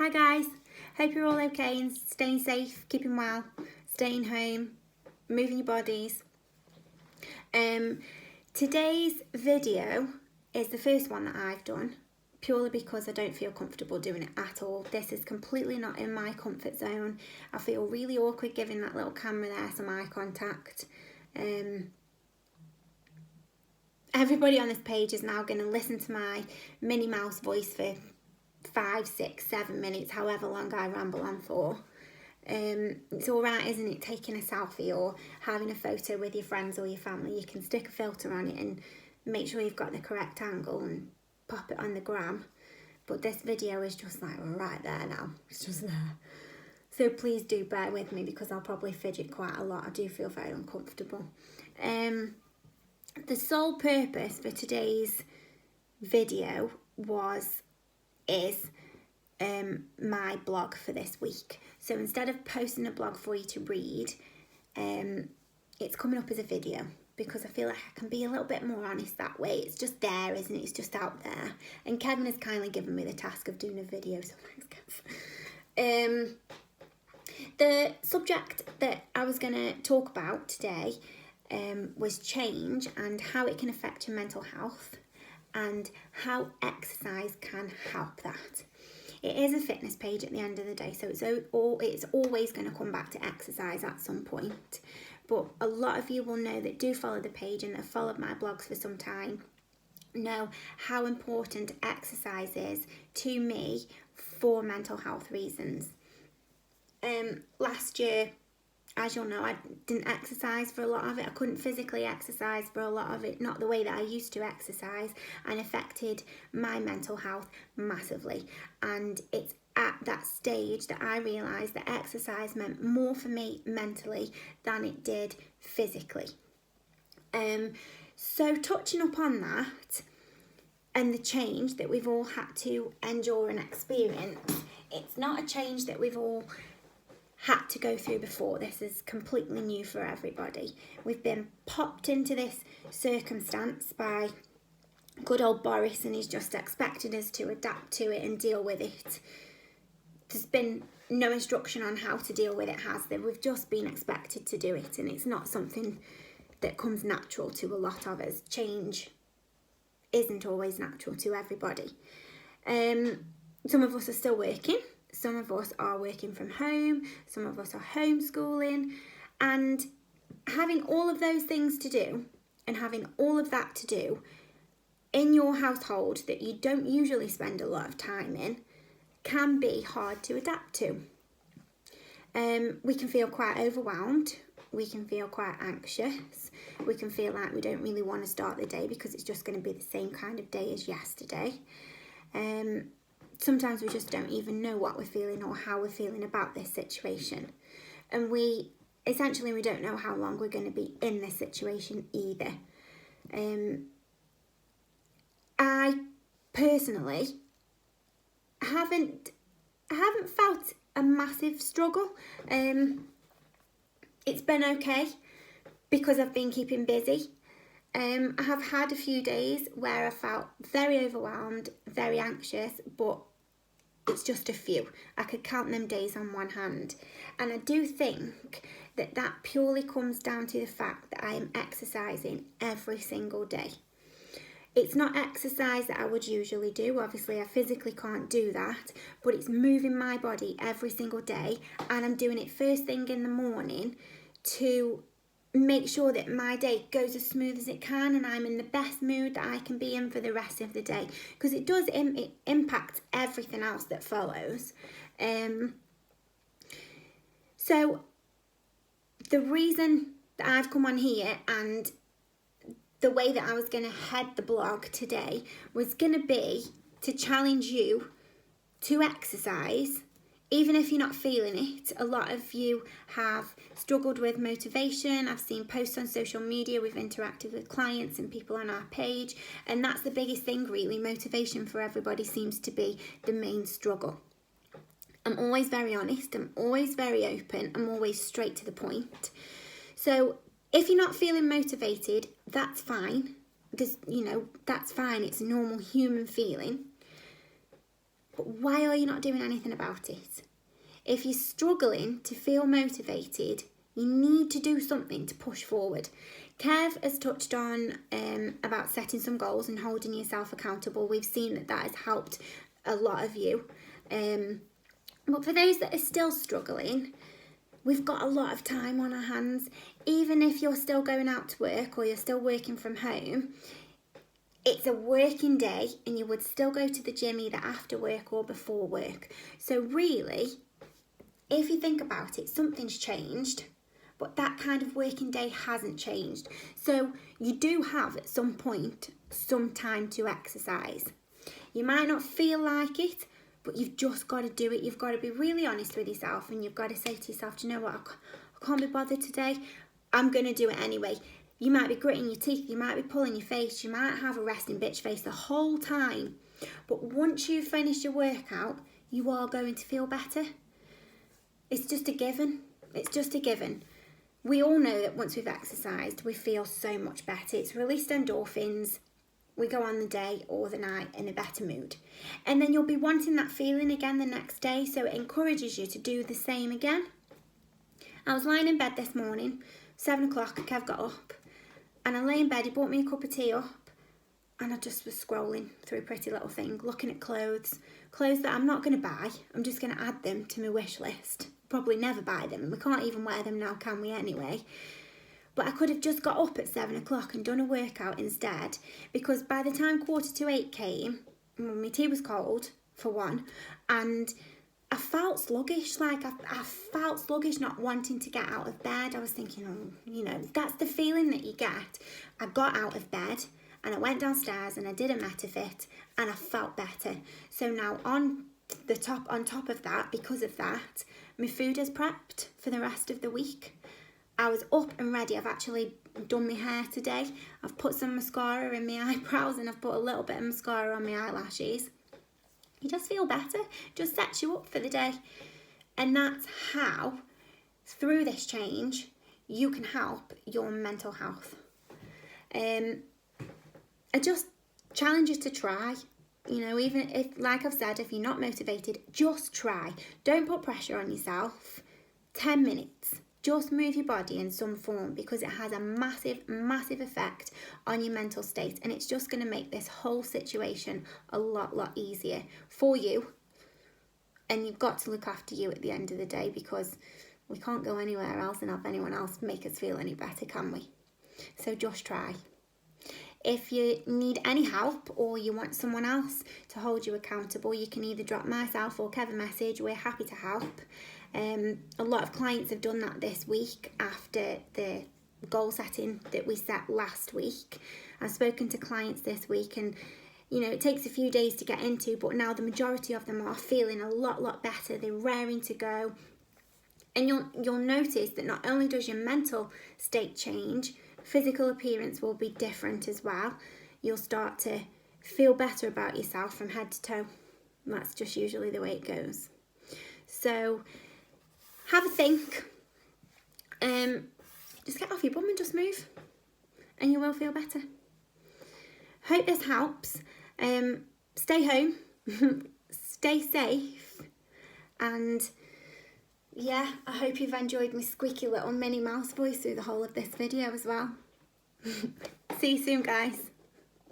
Hi guys, hope you're all okay and staying safe, keeping well, staying home, moving your bodies. Today's video is the first one that I've done, purely because I don't feel comfortable doing it at all. This is completely not in my comfort zone. I feel really awkward giving that little camera there some eye contact. Everybody on this page is now going to listen to my Minnie Mouse voice for 5, 6, 7 minutes, however long I ramble on for. It's alright, isn't it, taking a selfie or having a photo with your friends or your family. You can stick a filter on it and make sure you've got the correct angle and pop it on the gram. But this video is just like right there now. It's just there. So please do bear with me because I'll probably fidget quite a lot. I do feel very uncomfortable. The sole purpose for today's video is my blog for this week. So instead of posting a blog for you to read, it's coming up as a video because I feel like I can be a little bit more honest that way. It's just there, isn't it? It's just out there. And Kevin has kindly given me the task of doing a video, so thanks, Kev. The subject that I was going to talk about today was change and how it can affect your mental health and how exercise can help that. It is a fitness page at the end of the day, so it's always going to come back to exercise at some point. But a lot of you will know that do follow the page and that have followed my blogs for some time know how important exercise is to me for mental health reasons. Last year, as you'll know, I didn't exercise for a lot of it. I couldn't physically exercise for a lot of it, not the way that I used to exercise, and affected my mental health massively. And it's at that stage that I realised that exercise meant more for me mentally than it did physically. So touching upon that and the change that we've all had to endure and experience, it's not a change that we've all had to go through before. This is completely new for everybody. We've been popped into this circumstance by good old Boris, and he's just expected us to adapt to it and deal with it. There's been no instruction on how to deal with it, has there? We've just been expected to do it, and it's not something that comes natural to a lot of us. Change isn't always natural to everybody. Some of us are still working. Some of us are working from home, some of us are homeschooling, and having all of those things to do and having all of that to do in your household that you don't usually spend a lot of time in can be hard to adapt to. We can feel quite overwhelmed, we can feel quite anxious, we can feel like we don't really want to start the day because it's just going to be the same kind of day as yesterday. Sometimes we just don't even know what we're feeling or how we're feeling about this situation. And we don't know how long we're going to be in this situation either. I personally haven't felt a massive struggle. It's been okay because I've been keeping busy. I have had a few days where I felt very overwhelmed, very anxious, but it's just a few. I could count them days on one hand. And I do think that purely comes down to the fact that I am exercising every single day. It's not exercise that I would usually do. Obviously, I physically can't do that, but it's moving my body every single day, and I'm doing it first thing in the morning to make sure that my day goes as smooth as it can and I'm in the best mood that I can be in for the rest of the day, because it does it impact everything else that follows. So the reason that I've come on here and the way that I was going to head the blog today was going to be to challenge you to exercise. Even if you're not feeling it, a lot of you have struggled with motivation. I've seen posts on social media, we've interacted with clients and people on our page, and that's the biggest thing really. Motivation for everybody seems to be the main struggle. I'm always very honest, I'm always very open, I'm always straight to the point. So if you're not feeling motivated, that's fine. That's fine, it's a normal human feeling. but why are you not doing anything about it? If you're struggling to feel motivated, you need to do something to push forward. Kev has touched on about setting some goals and holding yourself accountable. We've seen that has helped a lot of you. But for those that are still struggling, we've got a lot of time on our hands. Even if you're still going out to work or you're still working from home, it's a working day and you would still go to the gym either after work or before work. So really, if you think about it, something's changed, but that kind of working day hasn't changed. So you do have at some point some time to exercise. You might not feel like it, but you've just got to do it. You've got to be really honest with yourself, and you've got to say to yourself, do you know what, I can't be bothered today. I'm going to do it anyway. You might be gritting your teeth, you might be pulling your face, you might have a resting bitch face the whole time. But once you've finished your workout, you are going to feel better. It's just a given. It's just a given. We all know that once we've exercised, we feel so much better. It's released endorphins. We go on the day or the night in a better mood. And then you'll be wanting that feeling again the next day, so it encourages you to do the same again. I was lying in bed this morning, 7 o'clock, Kev got up, and I lay in bed, he brought me a cup of tea up, and I just was scrolling through a Pretty Little Thing, looking at clothes that I'm not going to buy. I'm just going to add them to my wish list. Probably never buy them. We can't even wear them now, can we, anyway? But I could have just got up at 7 o'clock and done a workout instead, because by the time 7:45 came, my tea was cold, for one, and I felt sluggish. Like, I felt sluggish, not wanting to get out of bed. I was thinking, oh, you know, that's the feeling that you get. I got out of bed and I went downstairs and I did a MetaFit and I felt better. So now on top of that, because of that, my food is prepped for the rest of the week. I was up and ready. I've actually done my hair today. I've put some mascara in my eyebrows and I've put a little bit of mascara on my eyelashes. You just feel better, just sets you up for the day. And that's how, through this change, you can help your mental health. I just challenge you to try. You know, even if, like I've said, if you're not motivated, just try. Don't put pressure on yourself. 10 minutes. Just move your body in some form, because it has a massive, massive effect on your mental state, and it's just going to make this whole situation a lot easier for you. And you've got to look after you at the end of the day, because we can't go anywhere else and have anyone else make us feel any better, can we? So just try. If you need any help or you want someone else to hold you accountable, you can either drop myself or Kev a message. We're happy to help. A lot of clients have done that this week after the goal setting that we set last week. I've spoken to clients this week, and you know, it takes a few days to get into, but now the majority of them are feeling a lot better. They're raring to go. And you'll notice that not only does your mental state change, physical appearance will be different as well. You'll start to feel better about yourself from head to toe. That's just usually the way it goes. So have a think. Just get off your bum and just move, and you will feel better. Hope this helps. Stay home, stay safe, and yeah, I hope you've enjoyed my squeaky little Minnie Mouse voice through the whole of this video as well. See you soon, guys.